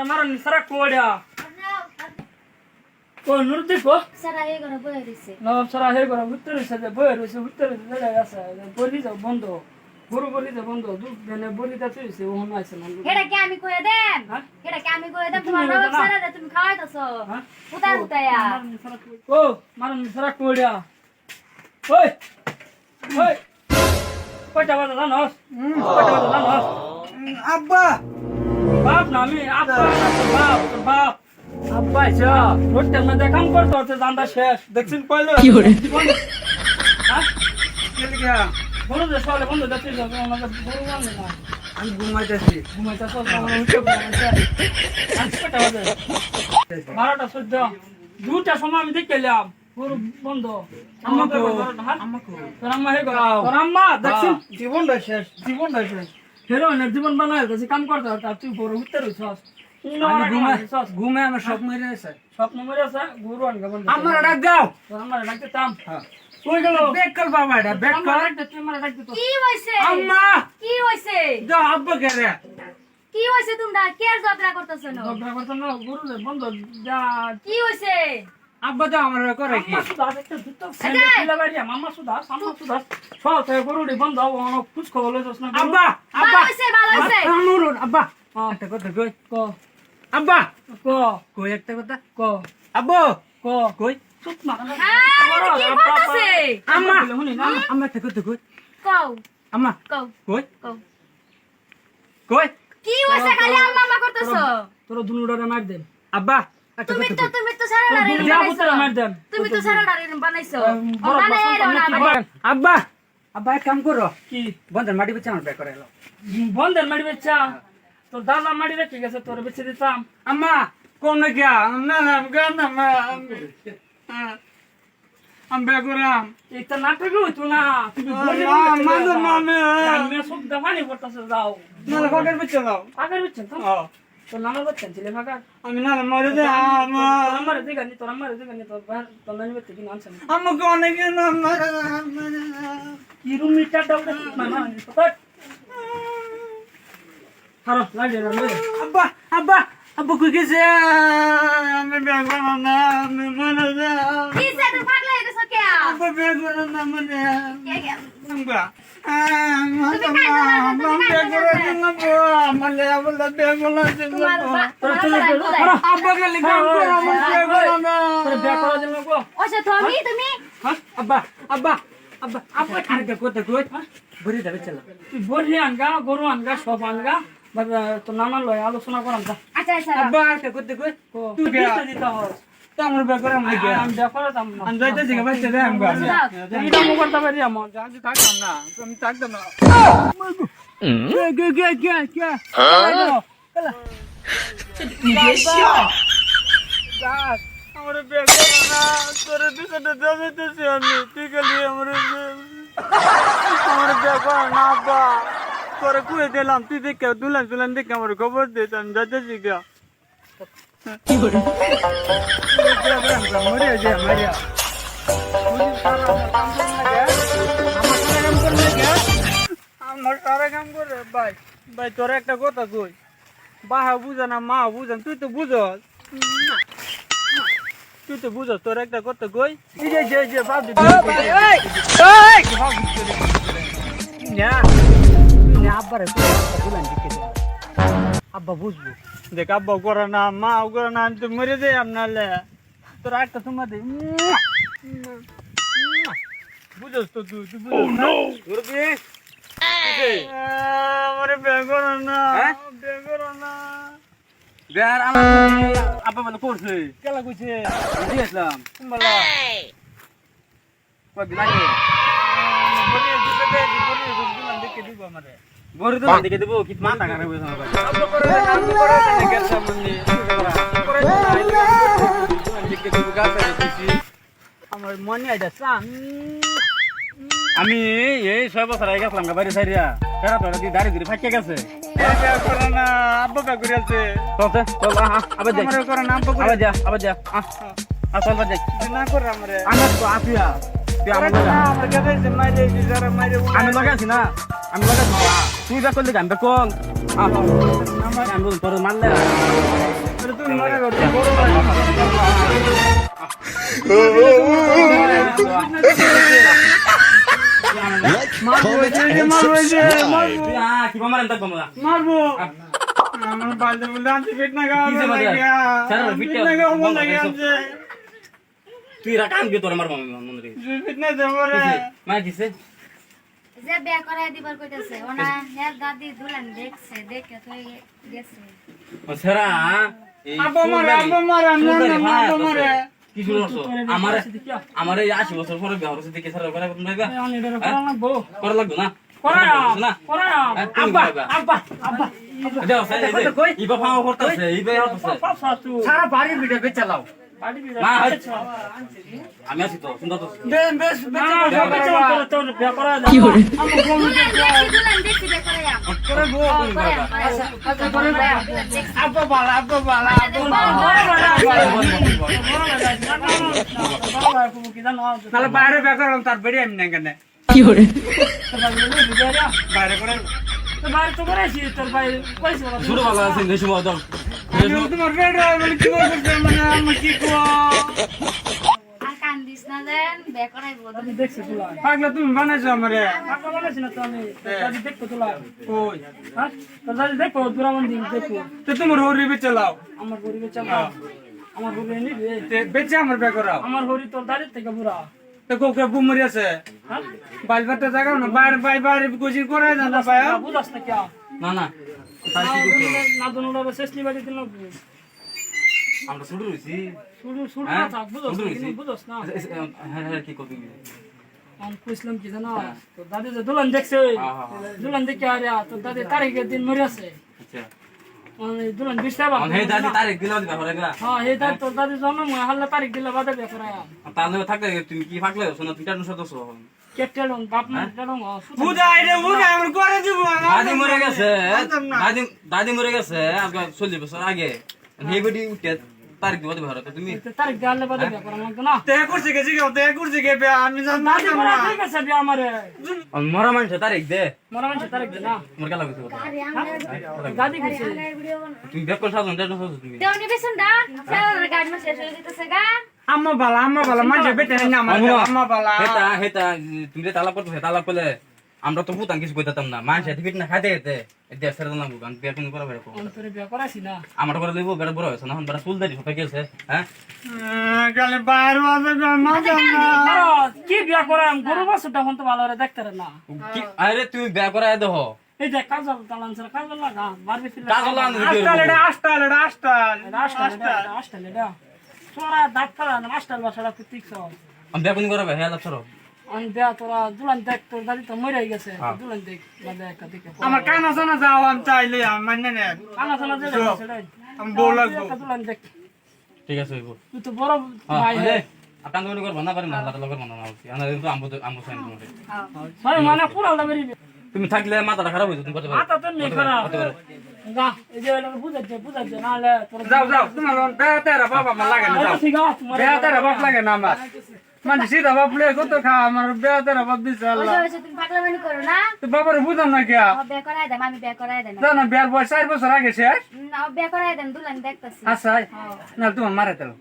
আমার নিসারা কোড়া ও নুরতি কো সারা হে গরা বয়ে দিছে না সারা হে গরা উত্তরে সাথে বয়ে রইছে উত্তরে দাঁড়ায় আছে বলি যাও বন্ধ গরু বলি যাও বন্ধ দুধ দেনে বলি দা তুইছে ও হন আছে না হেডা কি আমি কইয়া দেন হেডা কি আমি কইয়া দেন তোমার নবাব সারা দে তুমি খাওয়াইতাছো কোথায় কোথায়া ও মার নিসারা কোড়া ওই ওই কয়টা বাজে জানোস কয়টা বাজে জানোস আব্বা বাপ না আমি আব্বা বাপ বাপ আব্বা যা হোটেল মধ্যে কাম করতে হচ্ছে জানটা শেষ দেখছেন কইলো কি করে হ্যাঁ কে লিখা বড় যে সলে বন্ধ দেখতে যাবে আমাকে বড় মানে না আমি ঘুমাইতেছি ঘুমাইতে সব আমার উঠে পড়ছে আজকেটা বাজে 12টা 14 দুটা সময় আমি দেখে এলাম পুরো বন্ধ আমাকে তোর আম্মা হে গো তোর আম্মা দেখছিস জীবনটা শেষ হেরোইনের জীবন বানায় গেছে কাম করতে হচ্ছে আর তুই বড় উঠতে রইছস ঘুমে আমার সব মেরে আছে স্বপ্ন মরে আছে গুরু আনগা বন্ধ আমার ডাক দাও তোর আম্মা ডাকতে তাম হ্যাঁ কই গেল বেক কর বাবা এটা বেক আম্মা কর ডাকতে তুই আমারে ডাকতে তো কি হইছে আম্মা কি হইছে দাও আব্বা কে রে কি হইছে তোমরা কে যাত্রা করতেছ না ঝগড়া করতে না গুরু রে বন্ধ যা কি হইছে আব্বা দাও আমার করে কি আম্মা সুদা একটা দুটো সেন্ডে ফিলা বাড়িয়া মাম্মা সুদা সব থেকে গরুড়ি বন্ধ অন খুশ খবর লইছস না আব্বা ভালো আব্বা হইছে ভালো হইছে আমরুন আব্বা হ্যাঁ। একটা কথা কই ক আব্বা ক কই একটা কথা ক আব্বু ক কই চুপ না হ্যাঁ কি করতেছে আম্মা শুনি না আম্মা একটা কথা কই কও আম্মা কও কই কও কই কি হইছে খালি আম্মা আম্মা করতেছো তোর দুনুডারে মার দেন আব্বা একটা তুমি কথা তো তুমি তো সারা ডারে দুনিয়া পুত্র মার দেন তুমি তো সারা ডারে বানাইছো বড় বানাই বাসন না কি বাগান? আব্বা আব্বা এক কাম করো কি বন্ধের মাটি বেচে আমার ব্যাগ করে এলো বন্ধের মারি বেচা তোর দাদা মারি রেখে গেছে তোর বেচে দিতাম আম্মা কোন গিয়া না না গান না আমি ব্যাগ করাম এই তো নাটক হইতো না তুমি বলি মাঝে মামে আমি সব দফানি করতেছে যাও নালে ফাঁকের বেচে দাও ফাঁকার বেচছেন তো তোর নানা করছেন ছিলে ফাঁকার আমি নালে মরে দে তোর আমারে দিগানি তোর তোর নানি বেচে কিনা আনছেন আমাকে অনেক না কি রুম মিটার দাউড়ে মামা পকট হারো লাগে না আব্বা আব্বা আব্বা কই গেছে আমি ব্যাগ বানাম না আমি মনে দে কি সে তুমি পাগলা হয়ে গেছো কে আব্বা ব্যাগ বানাম না মনে কে কে আব্বা আব্বা গেলে কাম করো আমার ব্যাগ বানাম না তোর বিয়া করা জন্য গো ওসে তুমি আব্বা আব্বা আব্বা আব্বা খানে কোতে কই বড়ি দাবে চলা তুই বড়ি আনগা গরু আনগা সব আনগা তোর নানা লয় আলোচনা করাম যা আচ্ছা আচ্ছা আব্বা কে কোতে কই তুই বিয়ে দিতে হস তো আমার ব্যাগ করে আমি গিয়া আমি বিয়া করা যাম না আমি যাইতে জিগা বাইতে দে আমি গাছ এইটা মো করতে পারি আমার জানি থাকতাম না আমি থাকতাম না কে আমার ব্যাগ করে না তোর পিছনে যাইতেছি আমি তুই গেলি আমার ব্যাগ করে না আব্বা তোরে কুয়ে দিলাম তুই দেখে দুলান দেখে আমার খবর দে আমি যাইতেছি গা কি করে মরিয়া যে মরিয়া আমার সারা কাম করে ভাই ভাই তোর একটা কথা কই বাহা বুঝা না মা বুঝান তুই তো বুঝস তোর একটা কথা কই যে বাপ আব্বা বুঝবো দেখ আব্বা করে না মা করে না আমি তো মরে যাই আপনার তোর একটা তোমার দে বুঝস তো তুই আমার ব্যাগ করে না বের আমার আব্বা বলে করছে কেলা কইছে দিয়েছিলাম কুম্বালা কয়দিন আগে বলি দিতে দে বলি দেখে দিব আমারে বড় তো দিকে দেবো কি মাথা খারাপ হয়ে যাবে আব্বা করে না গেছে আমনি করে দিকে দেবো গাছে দিছি আমার মনে আইতাছে আমি এই 6 বছর আগে গেছিলাম বাইরে সাইরিয়া কেরা তো দি দাড়ি ধরে ফাটিয়ে গেছে করে না আব্বা কা করে আছে চলতে চল আবার যাই আমারে করে না আব্বা করে আবার যা চল বাদ যাই না করে আমারে আমার তো আপিয়া তুই আমার না আমার কাছে যে মাইরে যারা মাইরে আমি লাগাইছি না আমি লাগাইছি তুই যা করলি গান কোন আমি তোর মানলে মারবো তুই কি মারেন তাক বাবা মারবো আমার বালদে বলে আনতে পেট না গাও কিসে বাজে? স্যার, পেট পিঠটা না গাও বন্ধ বলে করে গেছে তুই রা কাম কে তোর মারবো আমি মনে রে পেট না দেবরে মা কিসে যে বিয়া করাই দিবার কইতাছে ওনা হের দাদি দুলান দেখছে দেখে তো গেছে ও সেরা এই আব্বা মারে না আব্বা মারে কি শুনো আমার এই 80 বছর পরে বিয়ে হচ্ছে দেখে সারা করে কোন ভাইবা আমি এটা করা লাগবো করা লাগবে না করা করা আব্বা আব্বা আব্বা যাও সাই ইবা ফাও করতেছে ইবা হচ্ছে পাপা তু সারা বাড়ির ভিডিও বেচে লাও বাড়ি বিড়া মা আমি আছি তো সুন্দর তো বেশ তোর বিয়া করা দুলান দেখছি বিয়া করাইয়া করে বউ করে আব্বা বালা নালে বাইরে বেকার তার বেড়ি আমি না কেন বাইরে করে শুরু ভালো আছে দেশ মত তোমার বেড়ি বলে কি বলতে মানে আমি কি কো আর কান্দিস না দেন বিয়া করাইবো পাগলা তুমি বানাইছো আমারে দেখো তো তোমার হরি বেচে লাও আমার গরিবে চালা আমার গরিবে নিবে বেচে আমার বেকার আমার হরি তোর দাঁড়িয়ে থেকে বুড়া তো কোকে বুমরি আছে হ্যাঁ বাইলবাতে জায়গা না বাইরে কোচিং করে না ভাই বুঝাস না কে না না তার কি করতে না দোনোটা শেষনি বাড়ি দিল আমরা শুরু হইছি শুরু শুরু হ্যাঁ? না থাক বুঝাস শুরু না হইছি? বুঝাস না হ্যাঁ কি করবি আমি কইছিলাম কি জানো তো দাদি যে দুলান দেখছে দুলান দেখে আরে তো দাদি তারিখের দিন মরে আছে আচ্ছা মানে দুলান বিস্তার বাবা হে দাদি তারিখ দিলা দিবা হরে গা হ্যাঁ হে দাদি তোর দাদি জন্ম মই হাল্লা তারিখ দিলে বাদে বিয়া করায় তাহলে থাকলে তুমি কি ফাকলে শোনা তুই টানো সদস্য কেটেলন বাপ মা কেটেলন বুঝাই রে বুঝাই আমরা করে দিব দাদি মরে গেছে দাদি মরে গেছে আজকে 40 বছর আগে হে বেটি উঠে তারিখ দিবা দিবা হরে তুমি তারিখ দিলে বাদে বিয়া করা লাগতো না তে করছে গে আমি জানি দাদি মরা ঠিক আছে বিয়া আমারে মরা মানুষ তারিখ দে মরা মানুষ তারিখ দে না মোর গেলা কইতে কথা আরে আমরা দাদি কইছে ভিডিও বানা তুমি বেক করে সাজন টানো সাজন তুমি দেওনি বেসন দা স্যার গাড়ি মে শেষ হয়ে যেতেছে গা আম্মা বালা মানে বেটে না আমার আম্মা বালা হেতা তুমি যে তালাক করতে তালাক করলে আমরা তো ভূতান কিছু কইতাম না মানুষ এত ফিট না খাইতে খেতে দেশ ছেড়ে দিলাম গান বিয়া কোন করা বেরো অন্তরে বিয়া করাছি না আমার করে দেবো বেড়া বড় হয়েছে না বেড়া চুল দাড়ি সবাই গেছে হ্যাঁ গালে বাইরে আছে মাথা কি বিয়া করাম গরু বাছুরটা হন তো ভালো করে দেখতে না কি আরে তুই বিয়া করায় দেহ এই যে কাজল তালান স্যার কাজল লাগা মারবে ফিল কাজল আন আস্তাল আসটাল এটা তোরা ডাক্তার না মাস্টার বাসাটা প্রতীক সব আমি বিয়া কোন করাবে হ্যাঁ লাভ সরো আমি দেয়া তোরা দুলান দেখ তোর দাদি তো মরে গেছে দুলান দেখ বাদে একটা দিকে আমার কানা শোনা যাও আমি চাইলে আমি মানে না কানা শোনা যে সেটাই আমি বউ লাগবো দুলান দেখ ঠিক আছে হইব তুই তো বড় ভাই হে আপনার তো করব না পারেন না লাটা লগর মনে না হচ্ছে আমরা কিন্তু আমবো সাইন তোমারে ভাই মানে পুরা লাগবে তুমি থাকলে মাথাটা খারাপ হইতো তুমি করতে পারো মাথা তো নেই খারাপ গা এই যে বুঝাচ্ছে নালে তোর যাও তোমার বেটারা বাবা আমার লাগে না যাও ঠিক আছে বেটারা বাপ লাগে না আমার মানে সিধা বাপ লে কত খা আমার বেটারা বাপ দিছে আল্লাহ ওই তুমি পাগলামি করো না তো বাবার বুঝাম না কি বিয়া করাই দেন আমি বিয়া করাই দেন জানো বিয়ার বয়স 4 বছর আগে শেষ না বিয়া করাই দেন দুলান দেখতাছি আচ্ছা না তোমার মারে তেল